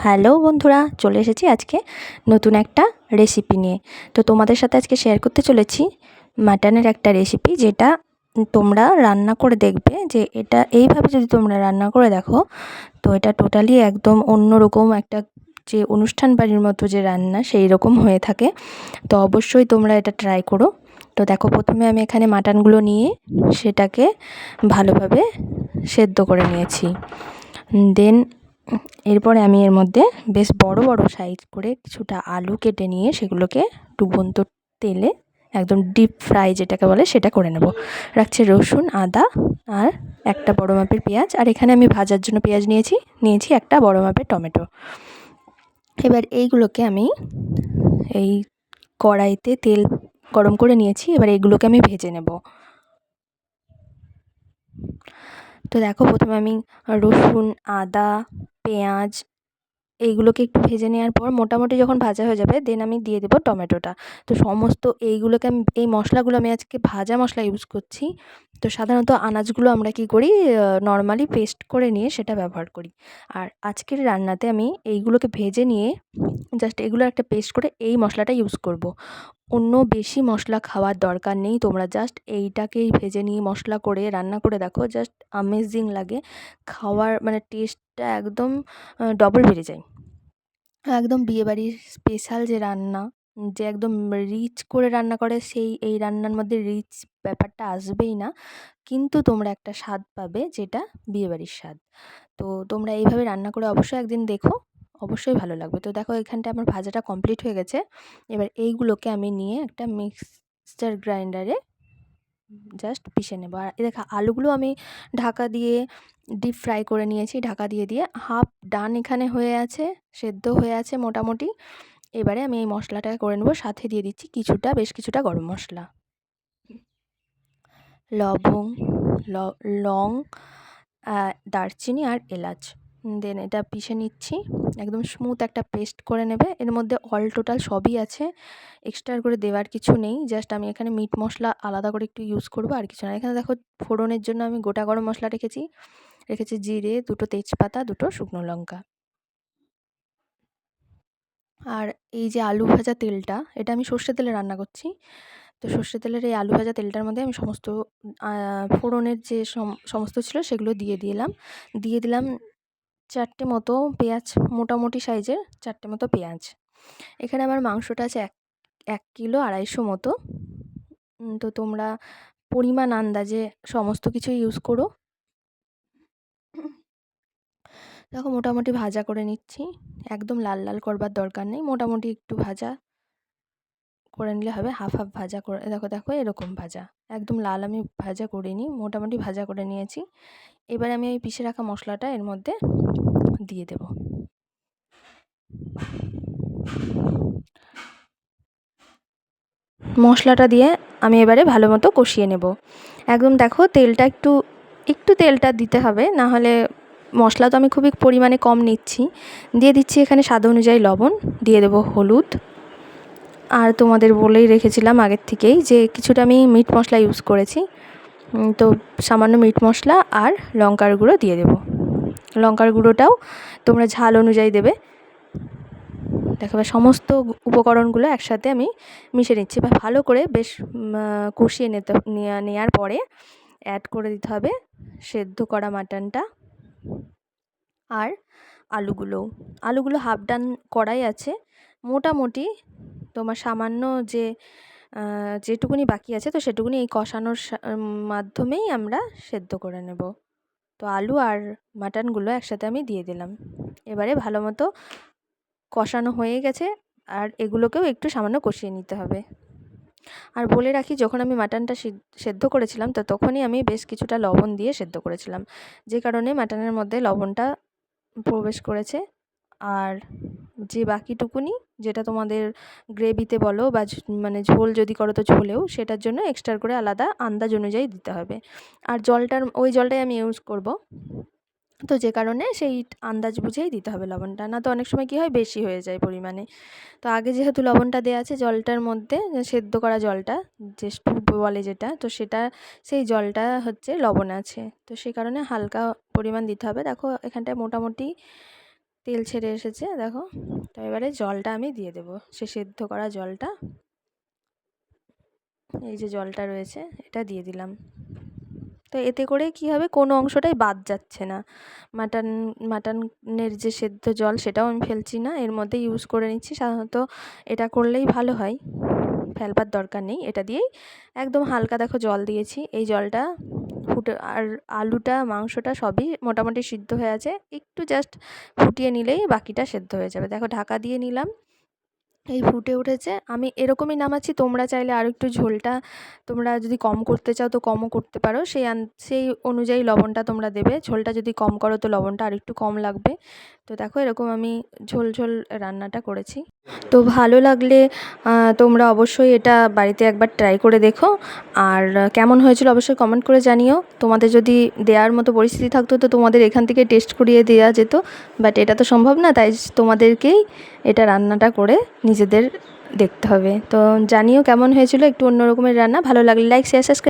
Hello বন্ধুরা, চলে এসেছি আজকে নতুন একটা রেসিপি নিয়ে। তো তোমাদের সাথে আজকে শেয়ার করতে চলেছি মাটনের একটা রেসিপি, যেটা তোমরা রান্না করে দেখবে যে এটা এইভাবে যদি তোমরা রান্না করে দেখো, তো এটা টোটালি একদম অন্যরকম একটা, যে অনুষ্ঠান বাড়ির মতো যে রান্না সেই রকম হয়ে থাকে। তো অবশ্যই তোমরা এটা ট্রাই করো। তো দেখো, প্রথমে আমি এখানে মাটনগুলো নিয়ে সেটাকে ভালোভাবে সেদ্ধ করে নিয়েছি। দেন এরপরে আমি এর মধ্যে বেশ বড় বড় সাইজ করে কিছুটা আলু কেটে নিয়ে সেগুলোকে ডুবন্ত তেলে একদম ডিপ ফ্রাই যেটাকে বলে সেটা করে নেব। রাখছি রসুন, আদা আর একটা বড় মাপের পেঁয়াজ। আর এখানে আমি ভাজার জন্য পেঁয়াজ নিয়েছি একটা বড় মাপের টমেটো। এবার এইগুলোকে আমি এই কড়াইতে তেল গরম করে নিয়েছি। এবার এইগুলোকে আমি ভেজে নেব। তো দেখো, প্রথমে আমি রসুন, আদা, পেঁয়াজ এইগুলোকে একটু ভেজে নেওয়ার পর মোটামুটি যখন ভাজা হয়ে যাবে, দেন আমি দিয়ে দেবো টমেটোটা। তো সমস্ত এইগুলোকে আমি, এই মশলাগুলো আমি আজকে ভাজা মশলা ইউজ করছি। তো সাধারণত আনাজগুলো আমরা কি করি, নর্মালি পেস্ট করে নিয়ে সেটা ব্যবহার করি। আর আজকের রান্নাতে আমি এইগুলোকে ভেজে নিয়ে জাস্ট এগুলো একটা পেস্ট করে এই মশলাটা ইউজ করব। অন্য বেশি মশলা খাওয়ার দরকার নেই। তোমরা জাস্ট এইটাকেই ভেজে নিয়ে মশলা করে রান্না করে দেখো, জাস্ট আমেজিং লাগে। খাওয়ার মানে টেস্টটা একদম ডবল বেড়ে যায়। একদম বিয়েবাড়ির স্পেশাল যে রান্না, যে একদম রিচ করে রান্না করে, সেই এই রান্নার মধ্যে রিচ ব্যাপারটা আসবেই না। কিন্তু তোমরা একটা স্বাদ পাবে যেটা বিয়েবাড়ির স্বাদ। তো তোমরা এইভাবে রান্না করে অবশ্যই একদিন দেখো, অবশ্যই ভালো লাগবে। তো দেখো, এখানটা আমার ভাজাটা কমপ্লিট হয়ে গেছে। এবার এইগুলোকে আমি নিয়ে একটা মিক্সচার গ্রাইন্ডারে জাস্ট পিষে নেবো। আর দেখো, আলুগুলো আমি ঢাকা দিয়ে ডিপ ফ্রাই করে নিয়েছি। ঢাকা দিয়ে হাফ ডান এখানে হয়ে আছে, সেদ্ধ হয়ে আছে মোটামুটি। এবারে আমি এই মশলাটা করে নেবো। সাথে দিয়ে দিচ্ছি বেশ কিছুটা গরম মশলা, লবঙ্গ, লং, দারচিনি আর এলাচ। দেন এটা পিষে নিচ্ছি, একদম স্মুথ একটা পেস্ট করে নেবে। এর মধ্যে অল টোটাল সবই আছে, এক্সট্রা করে দেওয়ার কিছু নেই। জাস্ট আমি এখানে মিট মশলা আলাদা করে একটু ইউজ করবো, আর কিছু না। এখানে দেখো, ফোড়নের জন্য আমি গোটা গরম মশলা রেখেছি জিরে, 2টো তেজপাতা, 2টো শুকনো লঙ্কা। আর এই যে আলু ভাজা তেলটা, এটা আমি সর্ষের তেলে রান্না করছি। তো সর্ষের তেলের এই আলু ভাজা তেলটার মধ্যে আমি সমস্ত ফোড়নের যে সমস্ত ছিল সেগুলো দিয়ে দিলাম 4টে মতো পেঁয়াজ, মোটামুটি সাইজের 4টে মতো পেঁয়াজ। এখানে আমার মাংসটা আছে 1 কিলো 250 মতো। তো তোমরা পরিমাণ আন্দাজে সমস্ত কিছু ইউজ করো। দেখো, মোটামুটি ভাজা করে নিচ্ছি। একদম লাল লাল করবার দরকার নেই, মোটামুটি একটু ভাজা করে নিলে হবে। হাফ হাফ ভাজা করে দেখো এরকম ভাজা, একদম লাল আমি ভাজা করিনি, মোটামুটি ভাজা করে নিয়েছি। এবার আমি ওই পিষে রাখা মশলাটা এর মধ্যে দিয়ে দেব। মশলাটা দিয়ে আমি এবারে ভালো মতো কষিয়ে নেব। একদম দেখো, তেলটা একটু একটু তেলটা দিতে হবে, না হলে মশলা তো আমি খুবই পরিমাণে কম নিচ্ছি। দিয়ে দিচ্ছি এখানে স্বাদ অনুযায়ী লবণ, দিয়ে দেবো হলুদ। আর তোমাদের বলেই রেখেছিলাম আগের থেকেই যে কিছুটা আমি মিট মশলা ইউজ করেছি। তো সামান্য মিট মশলা আর লঙ্কার গুঁড়ো দিয়ে দেবো। লঙ্কার গুঁড়োটাও তোমরা ঝাল অনুযায়ী দেবে। দেখো, সমস্ত উপকরণগুলো একসাথে আমি মিশিয়ে নিচ্ছি বা ভালো করে বেশ কষিয়ে নেওয়ার পরে অ্যাড করে দিতে হবে সেদ্ধ করা মাটনটা আর আলুগুলো হাফ ডান করাই আছে মোটামুটি। তোমার সামান্য যেটুকুনি বাকি আছে, তো সেটুকুনি এই কষানোর মাধ্যমেই আমরা সেদ্ধ করে নেব। তো আলু আর মাটনগুলো একসাথে আমি দিয়ে দিলাম। এবারে ভালো মতো কষানো হয়ে গেছে, আর এগুলোকেও একটু সামান্য কষিয়ে নিতে হবে। আর বলে রাখি, যখন আমি মাটনটা সেদ্ধ করেছিলাম, তো তখনই আমি বেশ কিছুটা লবণ দিয়ে সেদ্ধ করেছিলাম, যে কারণে মাটনের মধ্যে লবণটা প্রবেশ করেছে। আর যে বাকিটুকুনি, যেটা তোমাদের গ্রেভিতে বলো বা মানে ঝোল যদি করো তো ঝোলেও, সেটার জন্য এক্সট্রা করে আলাদা আন্দাজ অনুযায়ী দিতে হবে। আর ওই জলটাই আমি ইউজ করব। তো যে কারণে সেই আন্দাজ বুঝেই দিতে হবে লবণটা, না তো অনেক সময় কী হয়, বেশি হয়ে যায় পরিমাণে। তো আগে যেহেতু লবণটা দেওয়া আছে জলটার মধ্যে, সেদ্ধ করা জলটা, যে স্টুপ বলে যেটা, তো সেটা সেই জলটা হচ্ছে লবণ আছে, তো সেই কারণে হালকা পরিমাণ দিতে হবে। দেখো, এখানটায় মোটামুটি তেল ছেড়ে এসেছে দেখো। তো এবারে জলটা আমি দিয়ে দেবো, সে সেদ্ধ করা জলটা। এই যে জলটা রয়েছে এটা দিয়ে দিলাম। তো এতে করে কি হবে, কোনো অংশটাই বাদ যাচ্ছে না। মাটনের যে সেদ্ধ জল সেটাও আমি ফেলছি না, এর মধ্যে ইউজ করে নিচ্ছি। সাধারণত এটা করলেই ভালো হয়, ফেলবার দরকার নেই। এটা দিয়েই একদম হালকা দেখো জল দিয়েছি, এই জলটা ফুটে, আর আলুটা মাংসটা সবই মোটামুটি সিদ্ধ হয়ে আছে, একটু জাস্ট ফুটিয়ে নিলেই বাকিটা সেদ্ধ হয়ে যাবে। দেখো ঢাকা দিয়ে নিলাম, এই ফুটে উঠেছে। আমি এরকমই নামাচ্ছি, তোমরা চাইলে আরও একটু ঝোলটা তোমরা যদি কম করতে চাও তো কমও করতে পারো, সেই অনুযায়ী লবণটা তোমরা দেবে। ঝোলটা যদি কম করো তো লবণটা আরেকটু কম লাগবে। তো দেখো এরকম আমি ঝোল ঝোল রান্নাটা করেছি। তো ভালো লাগলে তোমরা অবশ্যই এটা বাড়িতে একবার ট্রাই করে দেখো, আর কেমন হয়েছিল অবশ্যই কমেন্ট করে জানিও। তোমাদের যদি দেওয়ার মতো পরিস্থিতি থাকতো তো তোমাদের এখান থেকে টেস্ট করিয়ে দেওয়া যেত, বাট এটা তো সম্ভব না, তাই তোমাদেরকেই এটা রান্নাটা করে নিজেদের দেখতে হবে। তো জানিও কেমন হয়েছিল, একটু অন্য রকমের রান্না। ভালো লাগলে লাইক, শেয়ার, সাবস্ক্রাইব।